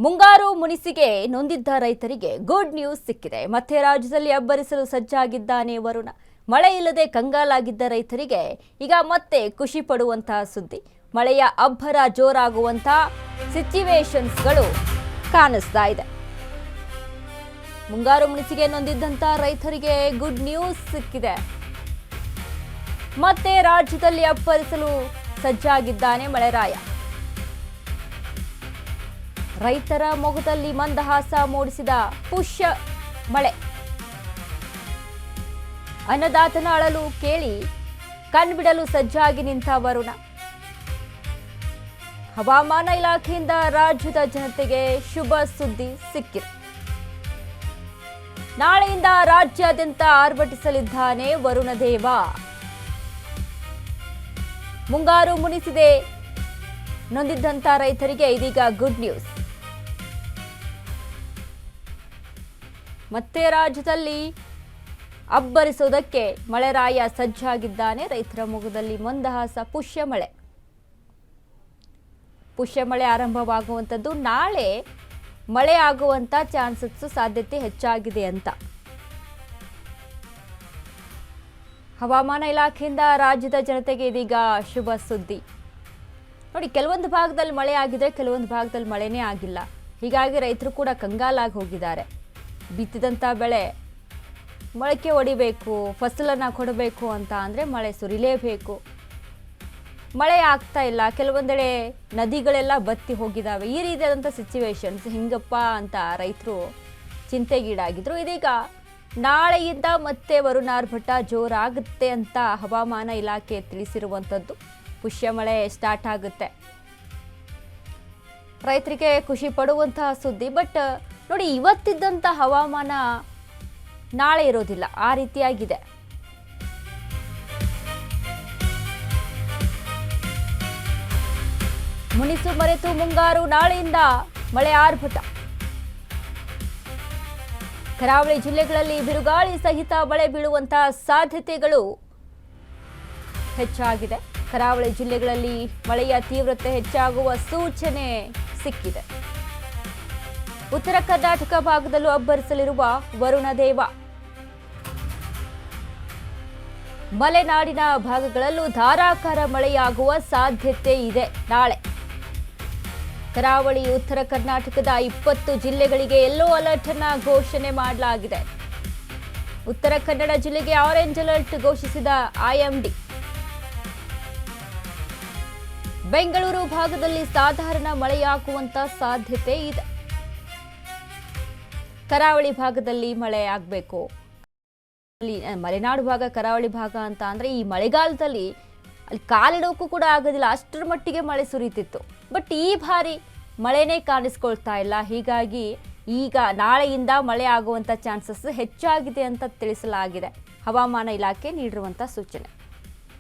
ಮುಂಗಾರು ಮುನಿಸಿಗೆ ನೊಂದಿದ್ದ ರೈತರಿಗೆ good news ಸಿಕ್ಕಿದೆ. ಮತ್ತೆ ರಾಜ್ಯದಲ್ಲಿ ಅಬ್ಬರಿಸಲು ಸಜ್ಜಾಗಿದ್ದಾನೆ ವರುಣ. ಮಳೆ ಇಲ್ಲದೆ ಕಂಗಾಲಾಗಿದ್ದ ರೈತರಿಗೆ ಈಗ ಮತ್ತೆ ಖುಷಿ ಪಡುವಂತಹ ಸುದ್ದಿ. ಮಳೆಯ ಅಬ್ಬರ ಜೋರಾಗುವಂತಹ ಸಿಚುವೇಶನ್ಸ್ಗಳು ಕಾಣಿಸ್ತಾ ಇದೆ. ಮುಂಗಾರು ಮುನಿಸಿಗೆ ನೊಂದಿದ್ದಂತ ರೈತರಿಗೆ ಗುಡ್ ನ್ಯೂಸ್ ಸಿಕ್ಕಿದೆ. ಮತ್ತೆ ರಾಜ್ಯದಲ್ಲಿ ಅಬ್ಬರಿಸಲು ಸಜ್ಜಾಗಿದ್ದಾನೆ ಮಳೆರಾಯ. ರೈತರ ಮೊಗದಲ್ಲಿ ಮಂದಹಾಸ ಮೂಡಿಸಿದ ಪುಷ್ಯ ಮಳೆ. ಅನ್ನದಾತನ ಅಳಲು ಕೇಳಿ ಕಣ್ಬಿಡಲು ಸಜ್ಜಾಗಿ ನಿಂತ ವರುಣ. ಹವಾಮಾನ ಇಲಾಖೆಯಿಂದ ರಾಜ್ಯದ ಜನತೆಗೆ ಶುಭ ಸುದ್ದಿ ಸಿಕ್ಕಿದೆ. ನಾಳೆಯಿಂದ ರಾಜ್ಯಾದ್ಯಂತ ಆರ್ಭಟಿಸಲಿದ್ದಾನೆ ವರುಣ ದೇವ. ಮುಂಗಾರು ಮುನಿಸಿದೆ ನೊಂದಿದ್ದಂತ ರೈತರಿಗೆ ಇದೀಗ ಗುಡ್ ನ್ಯೂಸ್. ಮತ್ತೆ ರಾಜ್ಯದಲ್ಲಿ ಅಬ್ಬರಿಸೋದಕ್ಕೆ ಮಳೆರಾಯ ಸಜ್ಜಾಗಿದ್ದಾನೆ. ರೈತರ ಮೊಗದಲ್ಲಿ ಮಂದಹಾಸ. ಪುಷ್ಯ ಮಳೆ ಆರಂಭವಾಗುವಂಥದ್ದು. ನಾಳೆ ಮಳೆ ಆಗುವಂತ ಚಾನ್ಸಸ್ ಸಾಧ್ಯತೆ ಹೆಚ್ಚಾಗಿದೆ ಅಂತ ಹವಾಮಾನ ಇಲಾಖೆಯಿಂದ ರಾಜ್ಯದ ಜನತೆಗೆ ಇದೀಗ ಶುಭ ಸುದ್ದಿ. ನೋಡಿ, ಕೆಲವೊಂದು ಭಾಗದಲ್ಲಿ ಮಳೆ ಆಗಿದೆ, ಕೆಲವೊಂದು ಭಾಗದಲ್ಲಿ ಮಳೆನೇ ಆಗಿಲ್ಲ. ಹೀಗಾಗಿ ರೈತರು ಕೂಡ ಕಂಗಾಲಾಗಿ ಹೋಗಿದ್ದಾರೆ. ಬಿತ್ತಿದಂಥ ಬೆಳೆ ಮೊಳಕೆ ಹೊಡಿಬೇಕು, ಫಸಲನ್ನು ಕೊಡಬೇಕು ಅಂತ ಅಂದರೆ ಮಳೆ ಸುರಿಲೇಬೇಕು. ಮಳೆ ಆಗ್ತಾ ಇಲ್ಲ. ಕೆಲವೊಂದೆಡೆ ನದಿಗಳೆಲ್ಲ ಬತ್ತಿ ಹೋಗಿದ್ದಾವೆ. ಈ ರೀತಿಯಾದಂಥ ಸಿಚುವೇಶನ್ಸ್ ಹಿಂಗಪ್ಪ ಅಂತ ರೈತರು ಚಿಂತೆಗೀಡಾಗಿದ್ರು. ಇದೀಗ ನಾಳೆಯಿಂದ ಮತ್ತೆ ವರುಣಾರ್ಭಟ ಜೋರಾಗುತ್ತೆ ಅಂತ ಹವಾಮಾನ ಇಲಾಖೆ ತಿಳಿಸಿರುವಂಥದ್ದು. ಪುಷ್ಯ ಮಳೆ ಸ್ಟಾರ್ಟ್ ಆಗುತ್ತೆ. ರೈತರಿಗೆ ಖುಷಿ ಪಡುವಂತಹ ಸುದ್ದಿ. ಬಟ್ ನೋಡಿ, ಇವತ್ತಿದ್ದಂಥ ಹವಾಮಾನ ನಾಳೆ ಇರೋದಿಲ್ಲ, ಆ ರೀತಿಯಾಗಿದೆ. ಮುನಿಸು ಮರೆತು ಮುಂಗಾರು, ನಾಳೆಯಿಂದ ಮಳೆ ಆರ್ಭಟ. ಕರಾವಳಿ ಜಿಲ್ಲೆಗಳಲ್ಲಿ ಬಿರುಗಾಳಿ ಸಹಿತ ಮಳೆ ಬೀಳುವಂತಹ ಸಾಧ್ಯತೆಗಳು ಹೆಚ್ಚಾಗಿದೆ. ಕರಾವಳಿ ಜಿಲ್ಲೆಗಳಲ್ಲಿ ಮಳೆಯ ತೀವ್ರತೆ ಹೆಚ್ಚಾಗುವ ಸೂಚನೆ ಸಿಕ್ಕಿದೆ. ಉತ್ತರ ಕರ್ನಾಟಕ ಭಾಗದಲ್ಲೂ ಅಬ್ಬರಿಸಲಿರುವ ವರುಣ ದೇವ. ಮಲೆನಾಡಿನ ಭಾಗಗಳಲ್ಲೂ ಧಾರಾಕಾರ ಮಳೆಯಾಗುವ ಸಾಧ್ಯತೆ ಇದೆ. ನಾಳೆ ಕರಾವಳಿ ಉತ್ತರ ಕರ್ನಾಟಕದ 20 ಜಿಲ್ಲೆಗಳಿಗೆ ಯೆಲ್ಲೋ ಅಲರ್ಟ್ ಅನ್ನು ಘೋಷಣೆ ಮಾಡಲಾಗಿದೆ. ಉತ್ತರ ಕನ್ನಡ ಜಿಲ್ಲೆಗೆ ಆರೆಂಜ್ ಅಲರ್ಟ್ ಘೋಷಿಸಿದ IMD. ಬೆಂಗಳೂರು ಭಾಗದಲ್ಲಿ ಸಾಧಾರಣ ಮಳೆಯಾಗುವಂತ ಸಾಧ್ಯತೆ ಇದೆ. ಕರಾವಳಿ ಭಾಗದಲ್ಲಿ ಮಳೆ ಆಗಬೇಕು. ಮಲೆನಾಡು ಭಾಗ, ಕರಾವಳಿ ಭಾಗ ಅಂತ ಅಂದ್ರೆ ಈ ಮಳೆಗಾಲದಲ್ಲಿ ಅಲ್ಲಿ ಕಾಲಿಡೋಕ್ಕೂ ಕೂಡ ಆಗೋದಿಲ್ಲ, ಅಷ್ಟರ ಮಟ್ಟಿಗೆ ಮಳೆ ಸುರಿತಿತ್ತು. ಬಟ್ ಈ ಬಾರಿ ಮಳೆನೇ ಕಾಣಿಸ್ಕೊಳ್ತಾ ಇಲ್ಲ. ಹೀಗಾಗಿ ಈಗ ನಾಳೆಯಿಂದ ಮಳೆ ಆಗುವಂತ ಚಾನ್ಸಸ್ ಹೆಚ್ಚಾಗಿದೆ ಅಂತ ತಿಳಿಸಲಾಗಿದೆ ಹವಾಮಾನ ಇಲಾಖೆ ನೀಡಿರುವಂತ ಸೂಚನೆ.